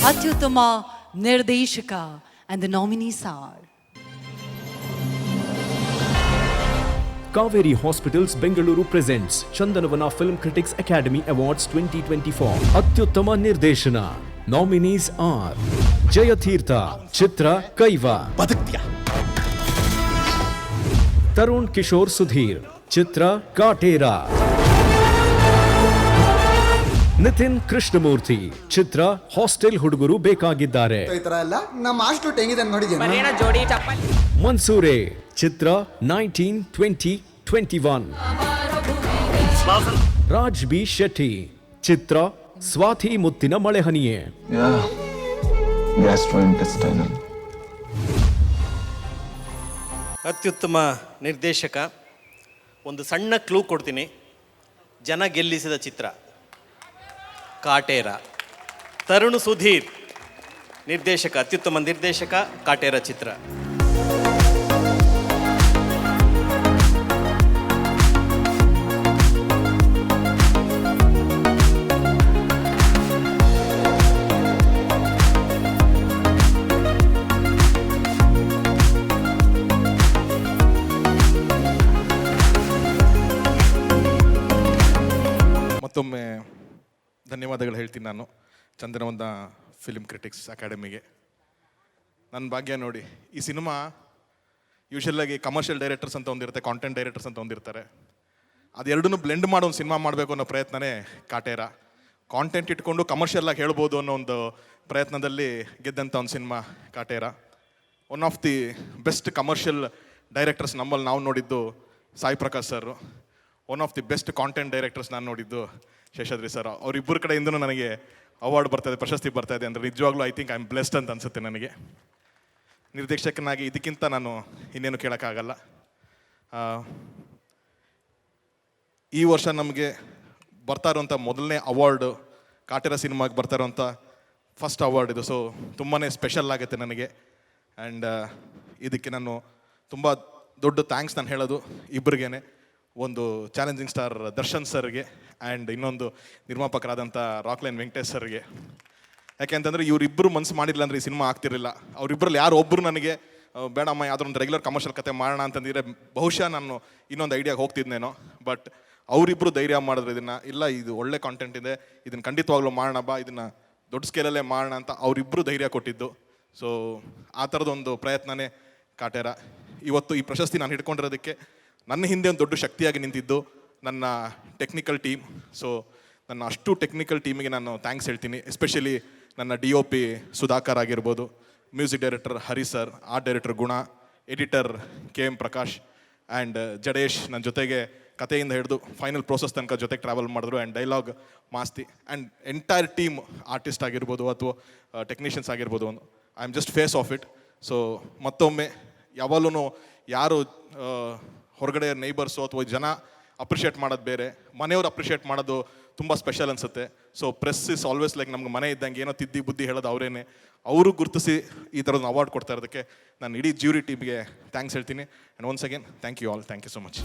ಅತ್ಯುತ್ತಮ ನಿರ್ದೇಶಕ and the nominees are Kaveri Hospitals Bengaluru presents Chandanavana Film Critics Academy Awards 2024. Atyuttama Nirdeshana. Nominees are Jayathirtha, Chitra Kaiva, Tarun Kishore Sudhir, Chitra Katera, Nitin Krishnamurthy, ಚಿತ್ರ hostel ಹುಡುಗರು ಬೇಕಾಗಿದ್ದಾರೆ. ಮನ್ಸೂರೆ, ಚಿತ್ರ 1920-21. Raj B Shetty, ಚಿತ್ರ ಸ್ವಾತಿ ಮುತ್ತಿನ ಮಳೆಹನಿಯೇ. ಅತ್ಯುತ್ತಮ ನಿರ್ದೇಶಕ. ಒಂದು ಸಣ್ಣ ಕ್ಲೂ ಕೊಡ್ತೀನಿ, ಜನ ಗೆಲ್ಲಿಸಿದ ಚಿತ್ರ ಕಾಟೇರ. ತರುಣ್ ಸುಧೀರ್ ನಿರ್ದೇಶಕ, ಅತ್ಯುತ್ತಮ ನಿರ್ದೇಶಕ, ಕಾಟೇರ ಚಿತ್ರ. ಮತ್ತೊಮ್ಮೆ ಧನ್ಯವಾದಗಳು ಹೇಳ್ತೀನಿ ನಾನು ಚಂದನವನ ಫಿಲ್ಮ್ ಕ್ರಿಟಿಕ್ಸ್ ಅಕಾಡೆಮಿಗೆ. ನನ್ನ ಭಾಗ್ಯ ನೋಡಿ, ಈ ಸಿನಿಮಾ ಯೂಶಲಾಗಿ ಕಮರ್ಷಿಯಲ್ ಡೈರೆಕ್ಟರ್ಸ್ ಅಂತ ಒಂದಿರುತ್ತೆ, ಕಾಂಟೆಂಟ್ ಡೈರೆಕ್ಟರ್ಸ್ ಅಂತ ಒಂದಿರ್ತಾರೆ. ಅದೆರಡನ್ನೂ ಬ್ಲೆಂಡ್ ಮಾಡೋ ಒಂದು ಸಿನಿಮಾ ಮಾಡಬೇಕು ಅನ್ನೋ ಪ್ರಯತ್ನನೇ ಕಾಟೇರ. ಕಾಂಟೆಂಟ್ ಇಟ್ಕೊಂಡು ಕಮರ್ಷಿಯಲ್ ಆಗಿ ಹೇಳ್ಬೋದು ಅನ್ನೋ ಒಂದು ಪ್ರಯತ್ನದಲ್ಲಿ ಗೆದ್ದಂಥ ಒಂದು cinema Kaatera. One of the best commercial directors ನಮ್ಮಲ್ಲಿ ನಾವು ನೋಡಿದ್ದು Sai Prakash sir. One of the best content directors ನಾನು ನೋಡಿದ್ದು ಶೇಷಾದ್ರಿ ಸರ್. ಅವರಿಬ್ಬರ ಕಡೆಯಿಂದನೂ ನನಗೆ ಅವಾರ್ಡ್ ಬರ್ತಾಯಿದೆ, ಪ್ರಶಸ್ತಿ ಬರ್ತಾಯಿದೆ ಅಂದರೆ ನಿಜವಾಗ್ಲೂ I think I am blessed ಅಂತ ಅನಿಸುತ್ತೆ ನನಗೆ. ನಿರ್ದೇಶಕನಾಗಿ ಇದಕ್ಕಿಂತ ನಾನು ಇನ್ನೇನು ಕೇಳೋಕ್ಕಾಗಲ್ಲ. ಈ ವರ್ಷ ನಮಗೆ ಬರ್ತಾ ಇರೋಂಥ ಮೊದಲನೇ ಅವಾರ್ಡು ಕಾಟೇರ ಸಿನಿಮಾಗೆ ಬರ್ತಾ ಇರೋಂಥ ಫಸ್ಟ್ ಅವಾರ್ಡ್ ಇದು. ಸೊ ತುಂಬಾ ಸ್ಪೆಷಲ್ ಆಗುತ್ತೆ ನನಗೆ. ಆ್ಯಂಡ್ ಇದಕ್ಕೆ ನಾನು ತುಂಬ ದೊಡ್ಡ ಥ್ಯಾಂಕ್ಸ್ ನಾನು ಹೇಳೋದು ಇಬ್ಬರಿಗೇನೆ. ಒಂದು ಚಾಲೆಂಜಿಂಗ್ ಸ್ಟಾರ್ ದರ್ಶನ್ ಸರ್ಗೆ ಆ್ಯಂಡ್ ಇನ್ನೊಂದು ನಿರ್ಮಾಪಕರಾದಂಥ ರಾಕ್ಲೈನ್ ವೆಂಕಟೇಶ್ ಸರ್ಗೆ. ಯಾಕೆಂತಂದರೆ ಇವರಿಬ್ಬರು ಮನಸ್ಸು ಮಾಡಿಲ್ಲ ಅಂದರೆ ಈ ಸಿನಿಮಾ ಆಗ್ತಿರಲಿಲ್ಲ. ಅವರಿಬ್ಬರಲ್ಲಿ ಯಾರು ಒಬ್ಬರು ನನಗೆ ಬೇಡಮ್ಮ ಯಾವ್ದಾರು ಒಂದು ರೆಗ್ಯುಲರ್ ಕಮರ್ಷಿಯಲ್ ಕತೆ ಮಾಡೋಣ ಅಂತಂದಿದ್ರೆ ಬಹುಶಃ ನಾನು ಇನ್ನೊಂದು ಐಡಿಯಾಗೆ ಹೋಗ್ತಿದ್ನೇನೋ. ಬಟ್ ಅವರಿಬ್ಬರು ಧೈರ್ಯ ಮಾಡಿದ್ರೆ ಇದನ್ನು, ಇಲ್ಲ ಇದು ಒಳ್ಳೆ ಕಾಂಟೆಂಟ್ ಇದೆ, ಇದನ್ನು ಖಂಡಿತವಾಗ್ಲೂ ಮಾಡೋಣ ಬಾ, ಇದನ್ನು ದೊಡ್ಡ ಸ್ಕೇಲಲ್ಲೇ ಮಾಡೋಣ ಅಂತ ಅವರಿಬ್ಬರು ಧೈರ್ಯ ಕೊಟ್ಟಿದ್ದು. ಸೊ ಆ ಥರದೊಂದು ಪ್ರಯತ್ನನೇ ಕಾಟೇರ. ಇವತ್ತು ಈ ಪ್ರಶಸ್ತಿ ನಾನು ಹಿಡ್ಕೊಂಡಿರೋದಕ್ಕೆ ನನ್ನ ಹಿಂದೆ ಒಂದು ದೊಡ್ಡ ಶಕ್ತಿಯಾಗಿ ನಿಂತಿದ್ದು ನನ್ನ ಟೆಕ್ನಿಕಲ್ ಟೀಮ್. ಸೊ ನನ್ನ ಅಷ್ಟು ಟೆಕ್ನಿಕಲ್ ಟೀಮಿಗೆ ನಾನು ಥ್ಯಾಂಕ್ಸ್ ಹೇಳ್ತೀನಿ. ಎಸ್ಪೆಷಲಿ ನನ್ನ DOP ಸುಧಾಕರ್ ಆಗಿರ್ಬೋದು, ಮ್ಯೂಸಿಕ್ ಡೈರೆಕ್ಟರ್ ಹರಿ ಸರ್, ಆರ್ಟ್ ಡೈರೆಕ್ಟರ್ ಗುಣ, editor KM Prakash and Jadesh ನನ್ನ ಜೊತೆಗೆ ಕಥೆಯಿಂದ ಹಿಡಿದು ಫೈನಲ್ ಪ್ರೋಸೆಸ್ ತನಕ ಜೊತೆಗೆ ಟ್ರಾವೆಲ್ ಮಾಡಿದ್ರು. And dialogue Masti and entire team, artist ಆಗಿರ್ಬೋದು ಅಥವಾ ಟೆಕ್ನಿಷಿಯನ್ಸ್ ಆಗಿರ್ಬೋದು, I am just face of it. So ಮತ್ತೊಮ್ಮೆ ಯಾವಾಗಲೂ ಯಾರು ಹೊರಗಡೆ ನೇಬರ್ಸು ಅಥವಾ ಜನ ಅಪ್ರಿಷಿಯೇಟ್ ಮಾಡೋದು ಬೇರೆ, ಮನೆಯವ್ರು ಅಪ್ರಿಷಿಯೇಟ್ ಮಾಡೋದು ತುಂಬ ಸ್ಪೆಷಲ್ ಅನಿಸುತ್ತೆ. So press is always like ನಮ್ಗೆ ಮನೆ ಇದ್ದಂಗೆ, ಏನೋ ತಿದ್ದಿ ಬುದ್ಧಿ ಹೇಳೋದು ಅವರೇನೆ. ಅವರು ಗುರುತಿಸಿ ಈ ಥರದ್ದು ಅವಾರ್ಡ್ ಕೊಡ್ತಾ ಇರೋದಕ್ಕೆ ನಾನು ಇಡೀ ಜ್ಯೂರಿ ಟೀಮ್ಗೆ ಥ್ಯಾಂಕ್ಸ್ ಹೇಳ್ತೀನಿ. And once again thank you all, thank you so much.